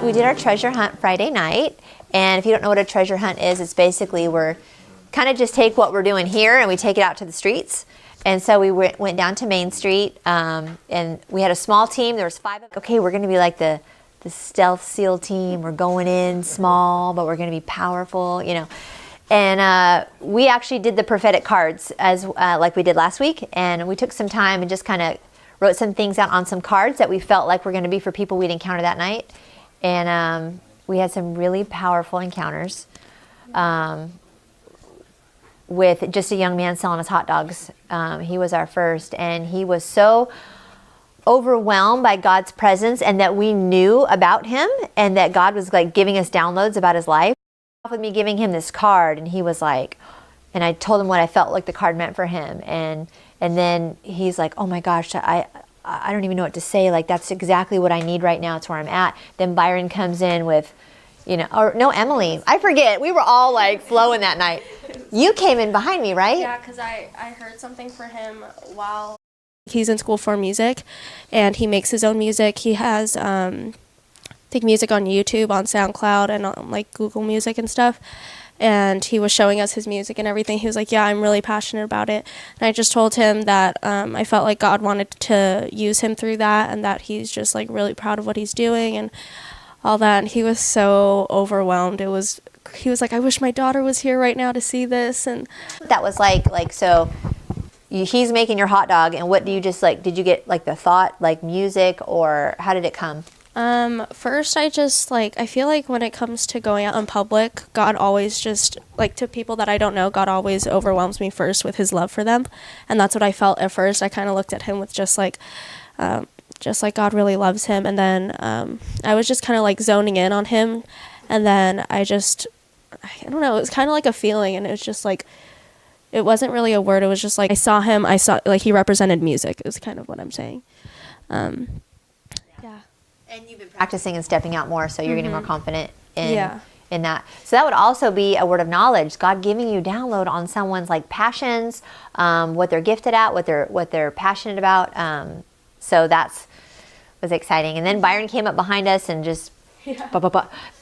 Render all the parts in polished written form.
we did our treasure hunt Friday night. And if you don't know what a treasure hunt is, it's basically we're kind of just take what we're doing here and we take it out to the streets. And so we went down to Main Street, and we had a small team. There was 5 of us. Okay, we're going to be like the stealth SEAL team. We're going in small, but we're going to be powerful, you know. And we actually did the prophetic cards as like we did last week. And we took some time and just kind of wrote some things out on some cards that we felt like were going to be for people we'd encounter that night. And we had some really powerful encounters. With just a young man selling us hot dogs. He was our first, and he was so overwhelmed by God's presence and that we knew about him and that God was like giving us downloads about his life. With me giving him this card, and he was like, and I told him what I felt like the card meant for him, and then he's like, oh my gosh, I don't even know what to say, like that's exactly what I need right now. It's where I'm at. Then Byron comes in with, you know, or no, Emily, I forget. We were all like flowing that night. You came in behind me, right? Yeah, because I heard something for him while he's in school for music, and he makes his own music. He has, I think, music on YouTube, on SoundCloud, and on like Google Music and stuff. And he was showing us his music and everything. He was like, yeah, I'm really passionate about it. And I just told him that I felt like God wanted to use him through that, and that he's just like really proud of what he's doing and all that. And he was so overwhelmed. He was like, I wish my daughter was here right now to see this. And that was like so he's making your hot dog, and what do you just like, did you get like the thought, like music, or how did it come? First I just like, I feel like when it comes to going out in public, God always just like, to people that I don't know, God always overwhelms me first with his love for them. And that's what I felt at first. I kind of looked at him with just like God really loves him. And then I was just kind of like zoning in on him. And then I don't know, it was kind of like a feeling, and it was just like, it wasn't really a word. It was just like, I saw like he represented music is kind of what I'm saying. Yeah. And you've been practicing and stepping out more, so you're getting more confident in that. So that would also be a word of knowledge, God giving you download on someone's like passions, what they're gifted at, what they're passionate about. So was exciting. And then Byron came up behind us and just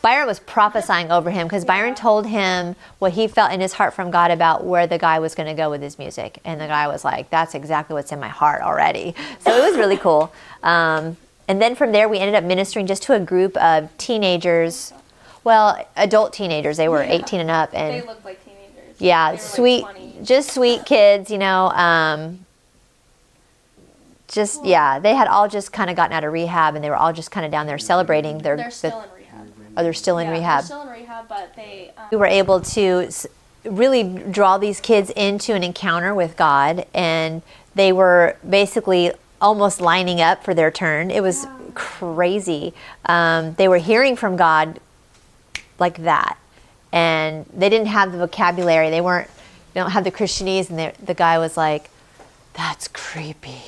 Byron was prophesying over him, because Byron told him what he felt in his heart from God about where the guy was going to go with his music. And the guy was like, that's exactly what's in my heart already. So it was really cool. And then from there, we ended up ministering just to a group of teenagers, well, adult teenagers. They were 18 and up. And they looked like teenagers. Yeah, sweet, like just sweet kids, you know. They had all just kind of gotten out of rehab, and they were all just kind of down there celebrating. They're still in rehab. Oh, they're still in rehab. They're still in rehab, but they... We were able to really draw these kids into an encounter with God, and they were basically almost lining up for their turn. It was crazy. They were hearing from God like that, and they didn't have the vocabulary. They don't have the Christianese, and the guy was like, that's creepy.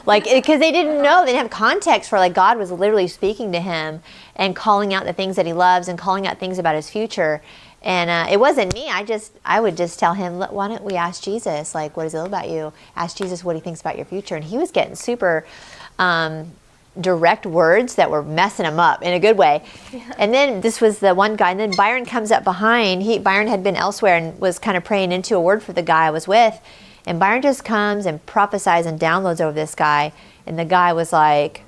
Like, because they didn't know, they didn't have context for, like, God was literally speaking to him and calling out the things that he loves and calling out things about his future. And it wasn't me. I would just tell him, why don't we ask Jesus, like, what is it about you? Ask Jesus what he thinks about your future. And he was getting super direct words that were messing him up in a good way. Yeah. And then this was the one guy, and then Byron comes up behind. Byron had been elsewhere and was kind of praying into a word for the guy I was with. And Byron just comes and prophesies and downloads over this guy. And the guy was like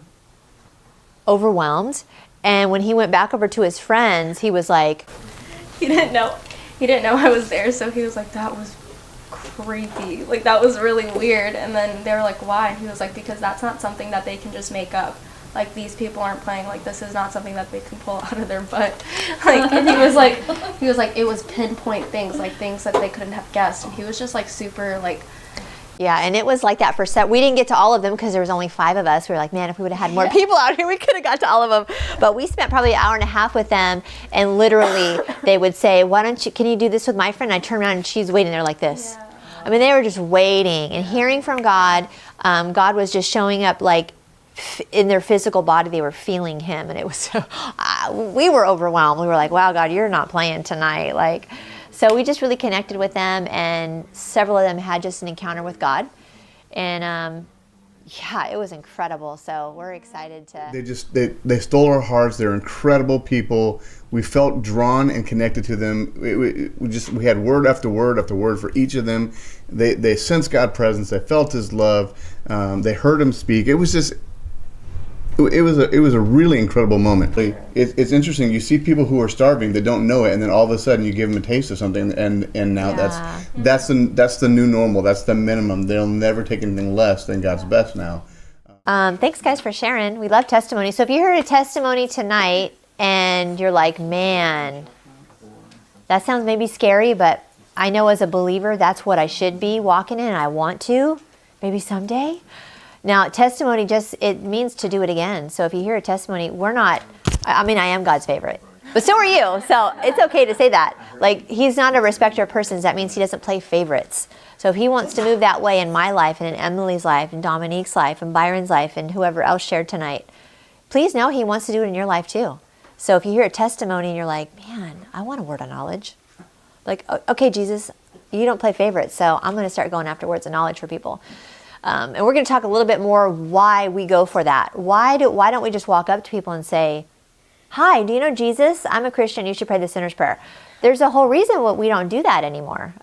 overwhelmed. And when he went back over to his friends, he was like... He didn't know I was there. So he was like, that was creepy. Like, that was really weird. And then they were like, why? And he was like, because that's not something that they can just make up. Like, these people aren't playing. Like, this is not something that they can pull out of their butt. Like, and he was like, it was pinpoint things, like things that they couldn't have guessed. And he was just like super like, yeah. And it was like that for set. We didn't get to all of them because there was only 5 of us. We were like, man, if we would have had more people out here, we could have got to all of them. But we spent probably an hour and a half with them, and literally they would say, can you do this with my friend? And I turn around and she's waiting there like this. Yeah. I mean, they were just waiting and hearing from God. God was just showing up like in their physical body. They were feeling him, and it was so, we were overwhelmed. We were like, wow, God, you're not playing tonight. Like, so we just really connected with them, and several of them had just an encounter with God. And yeah, it was incredible. So we're excited to. They stole our hearts. They're incredible people. We felt drawn and connected to them. We had word after word after word for each of them. They sensed God's presence. They felt His love. They heard Him speak. It was a really incredible moment. It's interesting. You see people who are starving, they don't know it, and then all of a sudden you give them a taste of something, and now that's the new normal. That's the minimum. They'll never take anything less than God's best now. Thanks, guys, for sharing. We love testimony. So if you heard a testimony tonight and you're like, man, that sounds maybe scary, but I know as a believer that's what I should be walking in, and I want to, maybe someday. Now, testimony it means to do it again. So if you hear a testimony, I am God's favorite, but so are you. So it's okay to say that. Like, He's not a respecter of persons. That means He doesn't play favorites. So if He wants to move that way in my life and in Emily's life and Dominique's life and Byron's life and whoever else shared tonight, please know He wants to do it in your life too. So if you hear a testimony and you're like, man, I want a word of knowledge. Like, okay, Jesus, you don't play favorites. So I'm going to start going after words of knowledge for people. And we're going to talk a little bit more why we go for that. Why don't we just walk up to people and say, hi, do you know Jesus? I'm a Christian. You should pray the sinner's prayer. There's a whole reason why we don't do that anymore.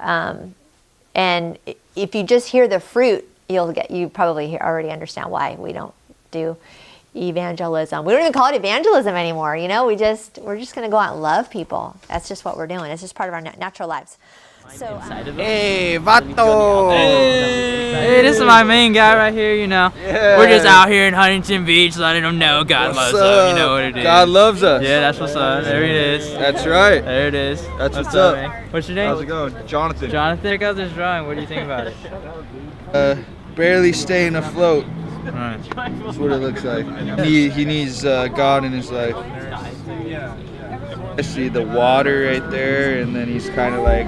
And if you just hear the fruit, you probably already understand why we don't do evangelism. We don't even call it evangelism anymore. We're just going to go out and love people. That's just what we're doing. It's just part of our natural lives. So, hey, vato! Hey, this is my main guy right here, Yeah. We're just out here in Huntington Beach letting them know God loves them. You know what it is. God loves us. Yeah, that's what's up. There it is. That's right. There it is. That's what's up. Man? What's your name? How's it going? Jonathan. Jonathan, check out this drawing. What do you think about it? Barely staying afloat. Right. That's what it looks like. He needs God in his life. I see the water right there, and then he's kind of like,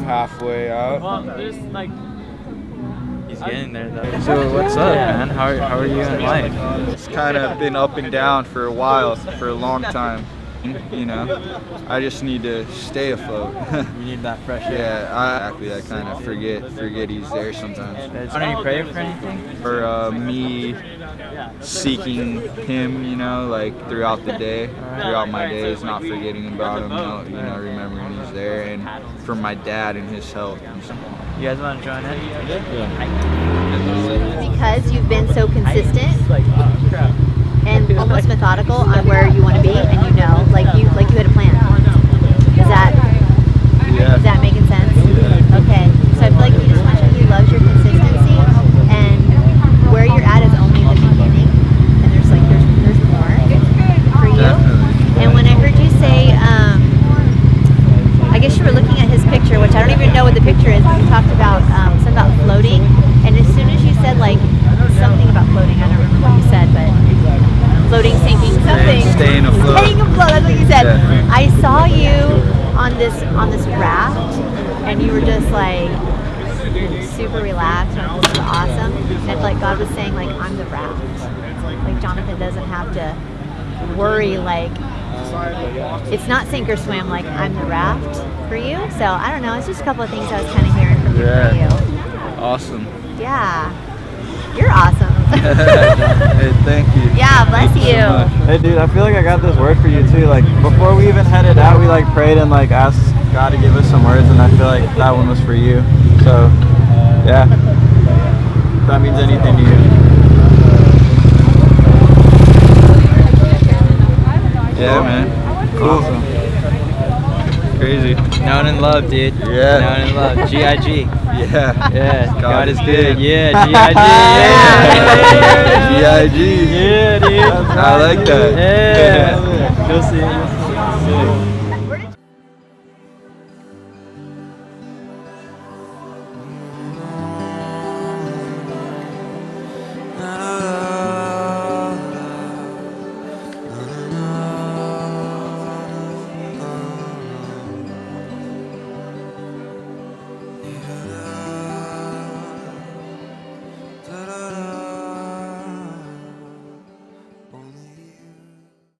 halfway out. Well, there's he's getting there though. So what's up, man? How are you in life? It's kind of been up and down for a while, for a long time. I just need to stay afloat. You need that fresh air. Yeah, I kind of forget he's there sometimes. Why don't you pray for anything? For me seeking Him, throughout the day, throughout my days, not forgetting about Him, remembering He's there, and for my dad and his health. You guys want to join in? Yeah. Because you've been so consistent and almost methodical on where you want to be, and like you had a plan. Is that making sense? Yeah. Okay. So I feel like He just wants He loves your consistency, and where you're at is only the beginning, and there's more for you. Definitely. And when I heard you say, I guess you were looking at his picture, which I don't even know what the picture is, but you talked about something about floating, and as soon as you said something about floating, I don't remember what you said, but floating, sinking, something. Staying afloat. Staying afloat, that's what you said. Yeah. I saw you on this raft, and you were just super relaxed, and this is awesome. And I feel like God was saying, I'm the raft. Like Jonathan doesn't have to worry, it's not sink or swim, I'm the raft for you. So I don't know, it's just a couple of things I was kind of hearing from you. Awesome. Yeah. You're awesome. Hey, thank you. Yeah, bless you. Hey, dude, I feel like I got this word for you too. Before we even headed out, we prayed and asked God to give us some words, and I feel like that one was for you. So, yeah, if that means anything to you. Yeah, man. Cool. Awesome. Crazy. Known and loved, dude. Yeah. Known and loved. G.I.G. Yeah. Yeah. God is good. good. Yeah. G.I.G. Yeah. G.I.G. Yeah, dude. I like that. Yeah. You'll see.